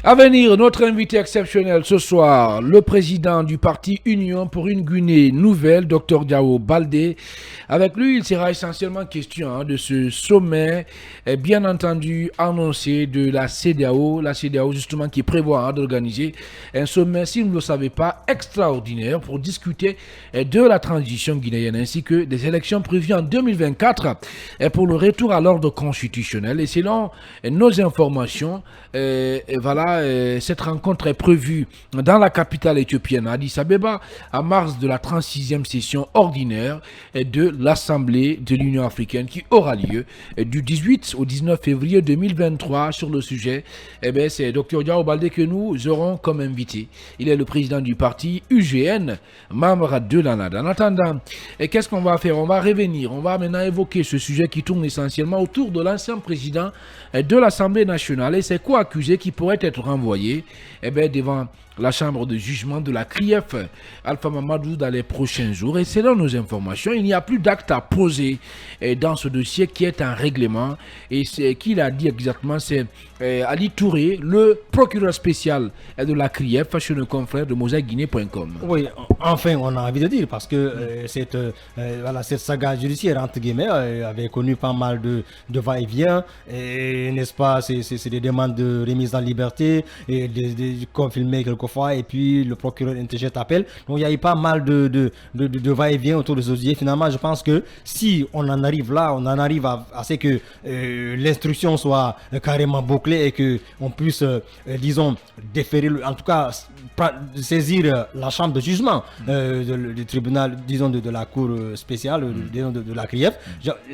À venir, notre invité exceptionnel ce soir, le président du parti Union pour une Guinée nouvelle, Dr Diao Baldé. Avec lui, il sera essentiellement question de ce sommet, bien entendu annoncé de la CEDEAO justement qui prévoit d'organiser un sommet, si vous ne le savez pas, extraordinaire pour discuter de la transition guinéenne ainsi que des élections prévues en 2024 pour le retour à l'ordre constitutionnel. Et selon nos informations, cette rencontre est prévue dans la capitale éthiopienne, Addis Abeba, en mars de la 36e session ordinaire de l'Assemblée de l'Union africaine qui aura lieu du 18 au 19 février 2023. Sur le sujet, c'est Dr Diao Baldé que nous aurons comme invité. Il est le président du parti UGN, membre de l'ANAD. En attendant, qu'est-ce qu'on va faire? On va revenir, on va maintenant évoquer ce sujet qui tourne essentiellement autour de l'ancien président de l'Assemblée nationale et c'est quoi accusé qui pourrait être renvoyé devant la chambre de jugement de la CRIEF Alpha Mamadou dans les prochains jours. Et selon nos informations, il n'y a plus d'acte à poser dans ce dossier qui est un règlement. Et c'est qui l'a dit exactement, c'est Ali Touré, le procureur spécial de la CRIEF chez nos confrères de mosaïqueguinée.com. Oui, enfin on a envie de dire parce que cette saga judiciaire entre guillemets avait connu pas mal de va-et-vient, n'est-ce pas, c'est des demandes de remise en liberté et de confirmer quelquefois et puis le procureur interjette appel. Donc il y a eu pas mal de va-et-vient autour de ce dossier. Finalement, je pense que si on en arrive là, on en arrive à ce que l'instruction soit carrément bouclée et que on puisse, disons, déférer, en tout cas saisir la chambre de jugement du tribunal, disons, de la cour spéciale, de la CRIEF.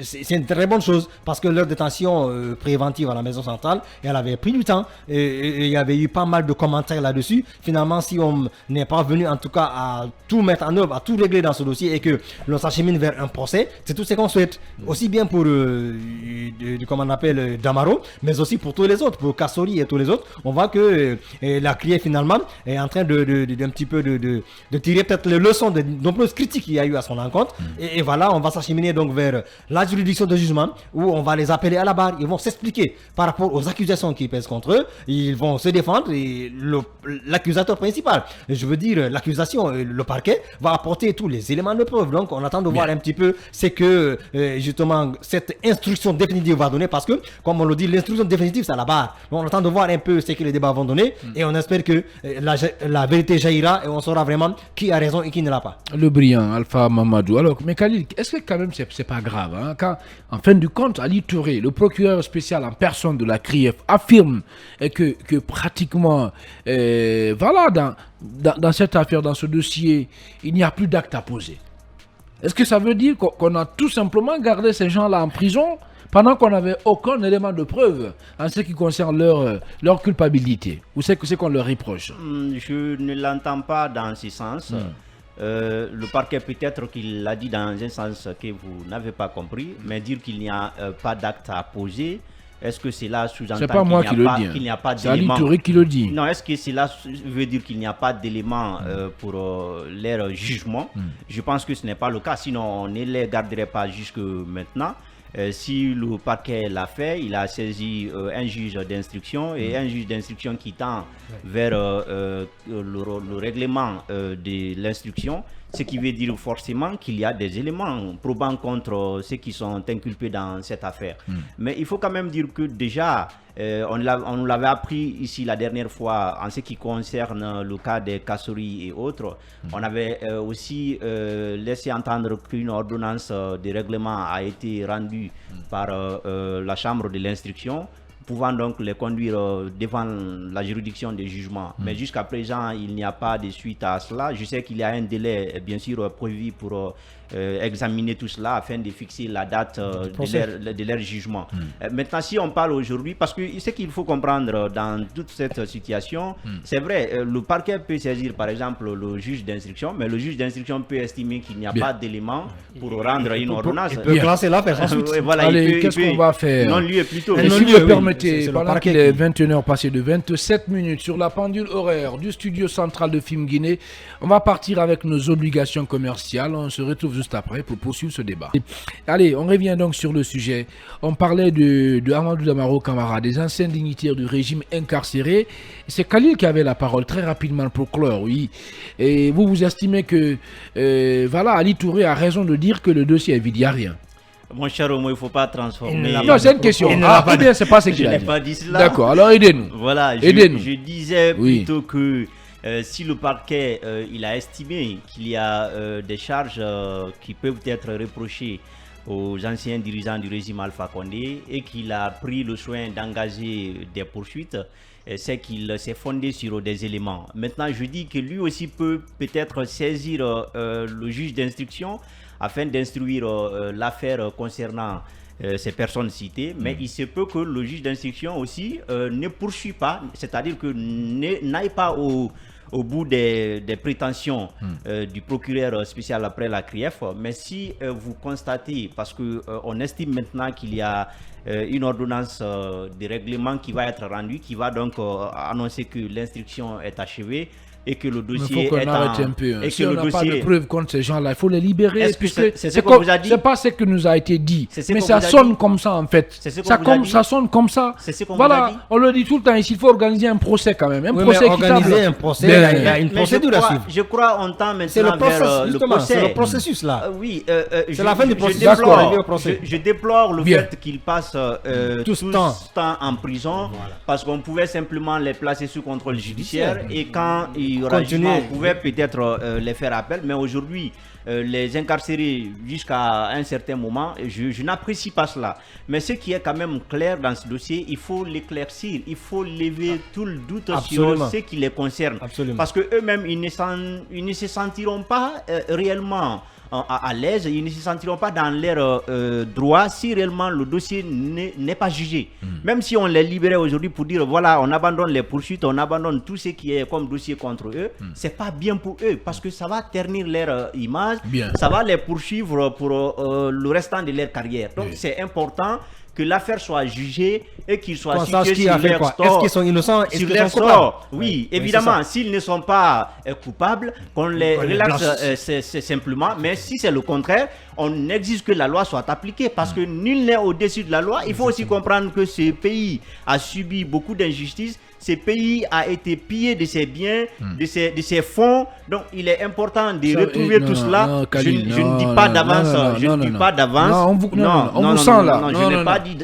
C'est une très bonne chose parce que leur détention préventive à la maison centrale, elle avait pris du temps et il y avait eu pas mal de commentaires là-dessus. Finalement, si on n'est pas venu en tout cas à tout mettre en œuvre, à tout régler dans ce dossier et que l'on s'achemine vers un procès, c'est tout ce qu'on souhaite. Aussi bien pour, comment on appelle, Damaro, mais aussi pour tous les autres, pour Kassori et tous les autres. On voit que la CRIEF finalement est en train d'un petit peu de tirer peut-être les leçons de nombreuses critiques qu'il y a eu à son encontre. Et voilà, on va s'acheminer donc vers la juridiction de jugement où on va les appeler à la barre. Ils vont s'expliquer par rapport aux accusations qui pèsent contre eux. Ils vont se défendre et l'accusateur principal, je veux dire l'accusation, le parquet, va apporter tous les éléments de preuve. Donc on attend de voir un petit peu ce que justement cette instruction définitive va donner parce que, comme on le dit, l'instruction définitive c'est à la barre. Donc on attend de voir un peu ce que les débats vont donner et on espère que la vérité jaillira et on saura vraiment qui a raison et qui ne l'a pas. Le brillant Alpha Mamadou. Alors, mais Khalil, est-ce que quand même c'est pas grave quand, en fin de compte, Ali Touré, le procureur spécial en personne de la CRIEF, affirme que pratiquement, dans cette affaire, dans ce dossier, il n'y a plus d'acte à poser. Est-ce que ça veut dire qu'on a tout simplement gardé ces gens-là en prison pendant qu'on n'avait aucun élément de preuve en ce qui concerne leur culpabilité? Ou c'est qu'on leur reproche? Je ne l'entends pas dans ce sens. Le parquet peut-être qu'il l'a dit dans un sens que vous n'avez pas compris, mais dire qu'il n'y a pas d'acte à poser, est-ce que cela sous-entend qu'il n'y a pas d'éléments? C'est Ali Touré qui le dit. Non, est-ce que cela veut dire qu'il n'y a pas d'éléments pour leur jugement? Je pense que ce n'est pas le cas, sinon on ne les garderait pas jusque maintenant. Si le parquet l'a fait, il a saisi un juge d'instruction et un juge d'instruction qui tend vers le règlement de l'instruction, ce qui veut dire forcément qu'il y a des éléments probants contre ceux qui sont inculpés dans cette affaire. Mais il faut quand même dire que déjà, on nous l'avait appris ici la dernière fois en ce qui concerne le cas des Kassori et autres. On avait aussi laissé entendre qu'une ordonnance de règlement a été rendue par la chambre de l'instruction, pouvant donc les conduire devant la juridiction des jugements. Mais jusqu'à présent, il n'y a pas de suite à cela. Je sais qu'il y a un délai, bien sûr, prévu pour examiner tout cela afin de fixer la date de leur jugement. Maintenant, si on parle aujourd'hui, parce que ce qu'il faut comprendre dans toute cette situation, c'est vrai, le parquet peut saisir par exemple le juge d'instruction, mais le juge d'instruction peut estimer qu'il n'y a pas d'éléments pour rendre une ordonnance. Il peut classer l'affaire ensuite. Voilà, allez, qu'est-ce qu'on va faire? Non-lieu plutôt. Et si vous permettez, pendant qu'il est 21h passé de 27 minutes sur la pendule horaire du studio central de Film Guinée, on va partir avec nos obligations commerciales. On se retrouve juste après pour poursuivre ce débat. Allez, on revient donc sur le sujet. On parlait de Amadou Damaro Camara, des anciens dignitaires du régime incarcérés. C'est Khalil qui avait la parole très rapidement pour clore, oui. Et vous estimez que Ali Touré a raison de dire que le dossier est vide, il n'y a rien. Mon cher Homo, il ne faut pas transformer. Non, c'est une question. Ou bien c'est pas ce qu'il a dit. Je n'ai pas dit cela. D'accord, alors aidez-nous. Voilà, Aidez-nous. Je disais plutôt que si le parquet il a estimé qu'il y a des charges qui peuvent être reprochées aux anciens dirigeants du régime Alpha Condé et qu'il a pris le soin d'engager des poursuites, c'est qu'il s'est fondé sur des éléments. Maintenant, je dis que lui aussi peut peut-être saisir le juge d'instruction afin d'instruire l'affaire concernant ces personnes citées, mais il se peut que le juge d'instruction aussi ne poursuit pas, c'est-à-dire que n'aille pas au bout des prétentions du procureur spécial après la CRIEF, mais si vous constatez, parce qu'on estime maintenant qu'il y a une ordonnance de règlement qui va être rendue, qui va donc annoncer que l'instruction est achevée, et que le dossier est un peu. Si on n'a pas de preuves contre ces gens-là, il faut les libérer. Est-ce que c'est ce qu'on vous a dit? C'est pas ce que nous a été dit. Mais ça sonne comme ça en fait. Ça sonne comme ça. Voilà, on le dit tout le temps ici, il faut organiser un procès quand même. Organiser un procès, il y a une procédure à suivre. Je crois on tend maintenant vers le procès. C'est le processus là. Oui, c'est la fin du processus. Je déplore le fait qu'ils passent tout ce temps en prison parce qu'on pouvait simplement les placer sous contrôle judiciaire et quand on pouvait peut-être les faire appel, mais aujourd'hui les incarcérer jusqu'à un certain moment, je n'apprécie pas cela. Mais ce qui est quand même clair dans ce dossier, il faut l'éclaircir, il faut lever tout le doute sur ce qui les concerne. Parce que eux-mêmes, ils ne se sentiront pas réellement à l'aise, ils ne se sentiront pas dans leur droit si réellement le dossier n'est pas jugé. Même si on les libérait aujourd'hui pour dire voilà, on abandonne les poursuites, on abandonne tout ce qui est comme dossier contre eux, c'est pas bien pour eux parce que ça va ternir leur image, ça va les poursuivre pour le restant de leur carrière. Donc c'est important que l'affaire soit jugée et qu'ils soient situés sur leur sort. Est-ce qu'ils sont innocents? Est-ce qu'ils sont coupables? Oui, évidemment, s'ils ne sont pas coupables, qu'on les relaxe simplement. Mais si c'est le contraire, on exige que la loi soit appliquée parce que nul n'est au-dessus de la loi. Il faut aussi comprendre que ce pays a subi beaucoup d'injustices. Ce pays a été pillé de ses biens, de ses fonds. Donc, il est important de retrouver tout cela. Je ne dis pas d'avance. Je ne dis pas d'avance. On vous sent là.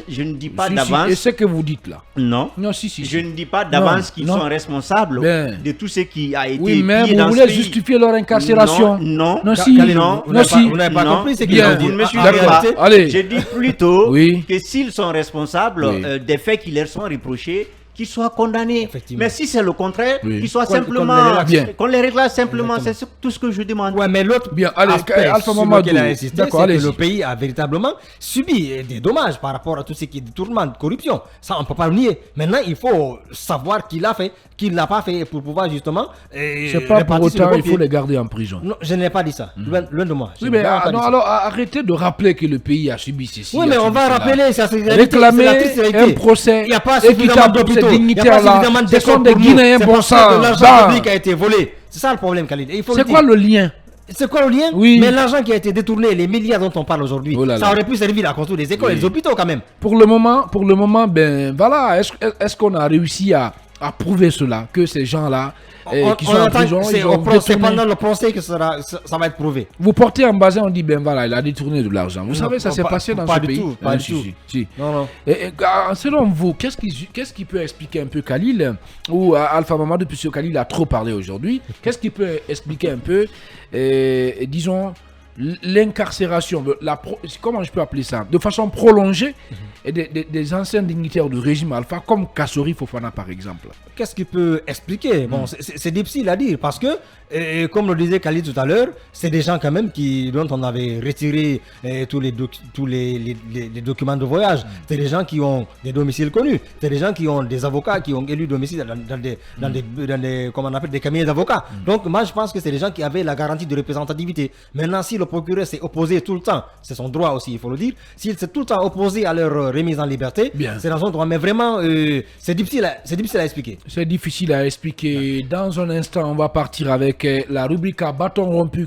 Je ne dis pas d'avance. Et ce que vous dites là. Non. Je ne dis pas d'avance qu'ils sont responsables de tout ce qui a été pillé dans ce pays. Oui, mais vous voulez justifier leur incarcération. Non. Vous n'avez pas compris ce qu'ils ont dit. Vous ne me suivez pas. Je dis plutôt que s'ils sont responsables des faits qui leur sont reprochés, qu'ils soient condamnés. Mais si c'est le contraire, qu'ils soient simplement... Qu'on les réglasse simplement, c'est tout ce que je demande. Ouais, mais l'autre aspect sur lequel a insisté, c'est que le pays a véritablement subi des dommages par rapport à tout ce qui est détournement, de corruption. Ça, on ne peut pas le nier. Maintenant, il faut savoir qui l'a fait, qui ne l'a pas fait pour pouvoir justement... c'est pas pour autant il faut les garder en prison. Non, je n'ai pas dit ça. Loin de moi. Oui, mais alors arrêtez de rappeler que le pays a subi ceci. Oui, mais on va rappeler, ça c'est réclamer un procès il n'y a pas suffisamment d'hôpitaux. Dignitaires-là, ce sont des Guinéens bon sang. L'argent public a été volé. C'est ça le problème, Khalid. C'est quoi le lien? C'est quoi le lien? Oui. Mais l'argent qui a été détourné, les milliards dont on parle aujourd'hui, ça aurait pu servir à construire des écoles et des hôpitaux quand même. Pour le moment, ben voilà, est-ce qu'on a réussi à prouver cela, que ces gens-là qui sont en prison, c'est pendant le procès que ça va être prouvé. Vous portez en bassin, on dit ben voilà, il a détourné de l'argent. Vous savez, ça s'est passé dans ce pays. Pas du tout. Non. Selon vous, qu'est-ce qui peut expliquer un peu Khalil ou Alpha Mamadou, puisque Khalil a trop parlé aujourd'hui, qu'est-ce qui peut expliquer un peu, disons, l'incarcération, comment je peux appeler ça, de façon prolongée des anciens dignitaires du régime Alpha, comme Kassori Fofana par exemple? Qu'est-ce qui peut expliquer? Bon, c'est difficile à dire parce que, comme le disait Khalid tout à l'heure, c'est des gens quand même dont on avait retiré tous les documents de voyage. C'est des gens qui ont des domiciles connus. C'est des gens qui ont des avocats qui ont élu domicile dans des comment on appelle, des cabinets d'avocats. Donc moi je pense que c'est des gens qui avaient la garantie de représentativité. Maintenant, si le procureur s'est opposé tout le temps, c'est son droit aussi, il faut le dire, s'il s'est tout le temps opposé à leur remise en liberté, c'est dans son droit. Mais vraiment, c'est difficile à expliquer. C'est difficile à expliquer. Dans un instant, on va partir avec la rubrique à bâton rompu